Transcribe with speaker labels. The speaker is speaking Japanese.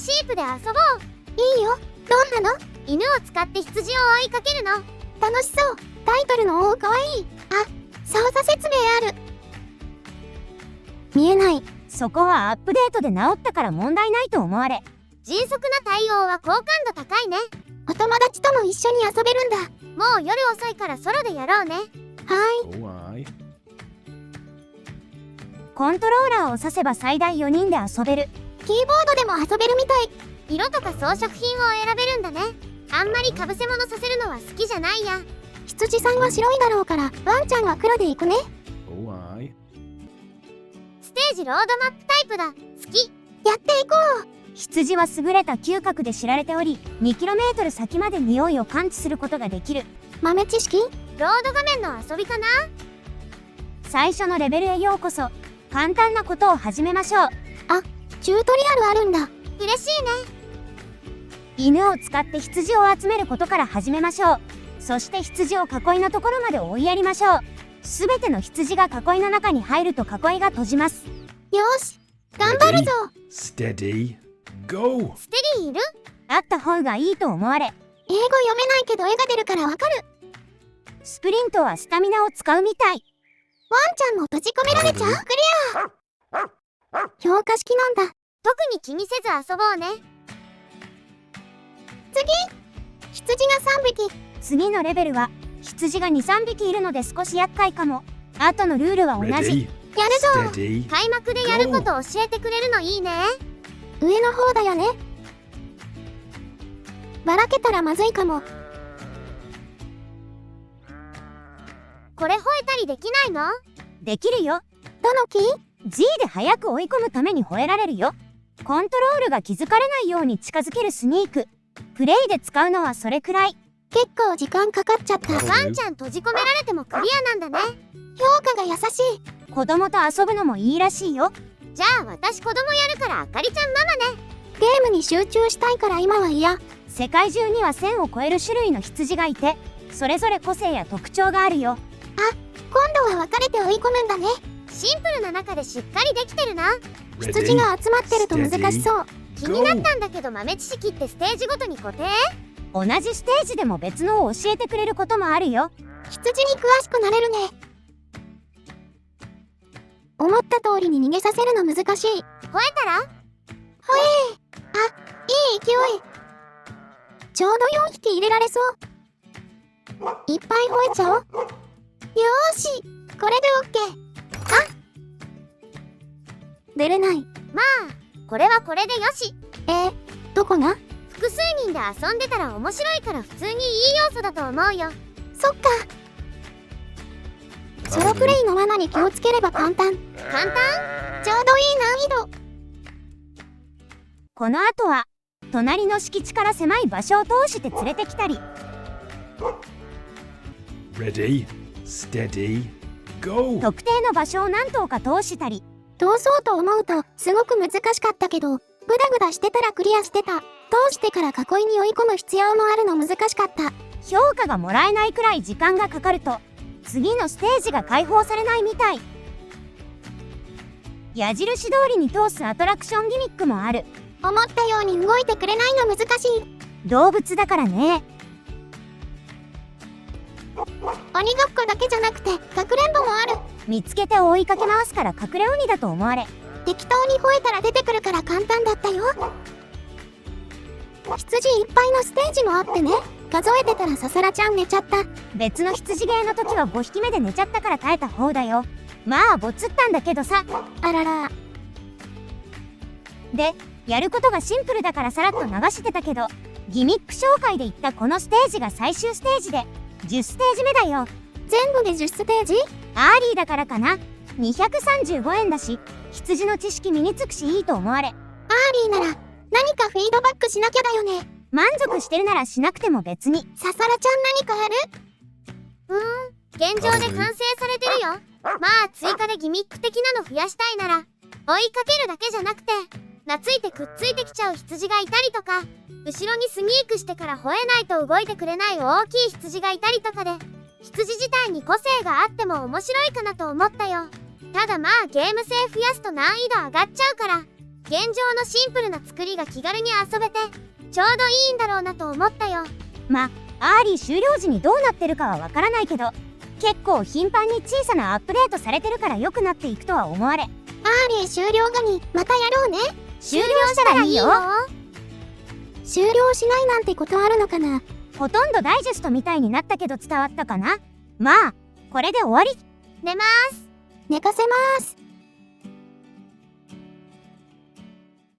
Speaker 1: シープで遊ぼう。
Speaker 2: いいよ。どんなの？
Speaker 1: 犬を使って羊を追いかけるの。
Speaker 2: 楽しそう。タイトルのかわいい。あ、操作説明ある。見えない。
Speaker 3: そこはアップデートで直ったから問題ないと思われ。
Speaker 1: 迅速な対応は好感度高いね。
Speaker 2: お友達とも一緒に遊べるんだ。
Speaker 1: もう夜遅いからソロでやろうね。
Speaker 2: は
Speaker 4: おい。
Speaker 3: コントローラーを挿せば最大4人で遊べる。
Speaker 2: キーボードでも遊べるみたい。
Speaker 1: 色とか装飾品を選べるんだね。あんまりかぶせ物させるのは好きじゃないや。
Speaker 2: 羊さんは白いだろうからワンちゃんは黒でいくね。
Speaker 4: おい。
Speaker 1: ステージロードマップタイプだ。好き。
Speaker 2: やっていこう。
Speaker 3: 羊は優れた嗅覚で知られており、2km 先まで匂いを感知することができる。
Speaker 2: 豆知識？
Speaker 1: ロード画面の遊びかな。
Speaker 3: 最初のレベルへようこそ。簡単なことを始めましょう。
Speaker 2: チュートリアルあるんだ。
Speaker 1: 嬉しいね。
Speaker 3: 犬を使って羊を集めることから始めましょう。そして羊を囲いのところまで追いやりましょう。すべての羊が囲いの中に入ると囲いが閉じます。
Speaker 2: よし、頑張るぞ。
Speaker 4: Steady, go!
Speaker 1: ステディいる？
Speaker 3: あった方がいいと思われ。
Speaker 2: 英語読めないけど絵が出るからわかる。
Speaker 3: スプリントはスタミナを使うみたい。
Speaker 2: ワンちゃんも閉じ込められちゃう。クリア。評価式なんだ。
Speaker 1: 特に気にせず遊ぼうね。
Speaker 2: 羊が3匹。
Speaker 3: 次のレベルは羊が 2,3 匹いるので少し厄介かも。あとのルールは同じ。
Speaker 4: Ready,
Speaker 2: やるぞ。
Speaker 4: steady,
Speaker 1: 開幕でやること教えてくれるのいいね。
Speaker 2: 上の方だよね。ばらけたらまずいかも。
Speaker 1: これ吠えたりできないの？
Speaker 3: できるよ。
Speaker 2: どの木？
Speaker 3: G で早く追い込むために吠えられるよ。コントロールが気づかれないように近づけるスニーク。プレイで使うのはそれくらい。
Speaker 2: 結構時間かかっちゃった。評
Speaker 1: ワンちゃん閉じ込められてもクリアなんだね。
Speaker 2: 価が優しい。
Speaker 3: 子供と遊ぶのもいいらしいよ。
Speaker 1: じゃあ私子供やるからあかりちゃんママね。
Speaker 2: ゲームに集中したいから今は嫌。
Speaker 3: 世界中には1000を超える種類の羊がいて、それぞれ個性や特徴があるよ。
Speaker 2: 今度は分かれて追い込むんだね。
Speaker 1: シンプルな中でしっかりできてるな。
Speaker 2: 羊が集まってると難しそう。
Speaker 1: 気になったんだけど豆知識ってステージごとに固定？
Speaker 3: 同じステージでも別のを教えてくれることもあるよ。
Speaker 2: 羊に詳しくなれるね。思った通りに逃げさせるの難しい。
Speaker 1: 吠えたら？
Speaker 2: いい勢い。ちょうど4匹入れられそう。いっぱい吠えちゃおう。よーし、これでオッケー。出れない。
Speaker 1: まあこれはこれでよし。
Speaker 2: どこが？
Speaker 1: 複数人で遊んでたら面白いから普通にいい要素だと思うよ。
Speaker 2: そっか。ソロプレイの罠に気をつければ簡単。
Speaker 1: 簡単？
Speaker 2: ちょうどいい難易度。
Speaker 3: この後は隣の敷地から狭い場所を通して連れてきたり、
Speaker 4: ready, steady, go!
Speaker 3: 特定の場所を何頭か通したり、
Speaker 2: 通そうと思うとすごく難しかったけど、グダグダしてたらクリアしてた。通してから囲いに追い込む必要もあるの難しかった。
Speaker 3: 評価がもらえないくらい時間がかかると次のステージが開放されないみたい。矢印通りに通すアトラクションギミックもある。
Speaker 2: 思ったように動いてくれないの難しい。
Speaker 3: 動物だからね。
Speaker 2: 鬼ごっこだけじゃなくてかくれんぼもある。
Speaker 3: 見つけて追いかけ回すから隠れ鬼だと思われ。
Speaker 2: 適当に吠えたら出てくるから簡単だったよ。羊いっぱいのステージもあってね。数えてたらささらちゃん寝ちゃった。
Speaker 3: 別の羊ゲーの時は5匹目で寝ちゃったから耐えた方だよ。まあボツったんだけどさ。
Speaker 2: あらら。
Speaker 3: で、やることがシンプルだからさらっと流してたけど、ギミック紹介で言ったこのステージが最終ステージで10ステージ目だよ。
Speaker 2: 全部で10ステージ？
Speaker 3: アーリーだからかな。235円だし、羊の知識身につくしいいと思われ。
Speaker 2: アーリーなら何かフィードバックしなきゃだよね。
Speaker 3: 満足してるならしなくても別に。
Speaker 2: ささらちゃん何かある？
Speaker 1: 現状で完成されてるよ。まあ追加でギミック的なの増やしたいなら追いかけるだけじゃなくて懐いてくっついてきちゃう羊がいたりとか、後ろにスニークしてから吠えないと動いてくれない大きい羊がいたりとかで、羊自体に個性があっても面白いかなと思ったよ。ただまあゲーム性増やすと難易度上がっちゃうから現状のシンプルな作りが気軽に遊べてちょうどいいんだろうなと思ったよ。
Speaker 3: アーリー終了時にどうなってるかはわからないけど、結構頻繁に小さなアップデートされてるから良くなっていくとは思われ。
Speaker 2: アーリー終了後にまたやろうね。
Speaker 3: 終了したらいいよ。
Speaker 2: 終了しないなんてことあるのかな。
Speaker 3: ほとんどダイジェストみたいになったけど伝わったかな。まあこれで終わり。
Speaker 1: 寝まーす。
Speaker 2: 寝かせます。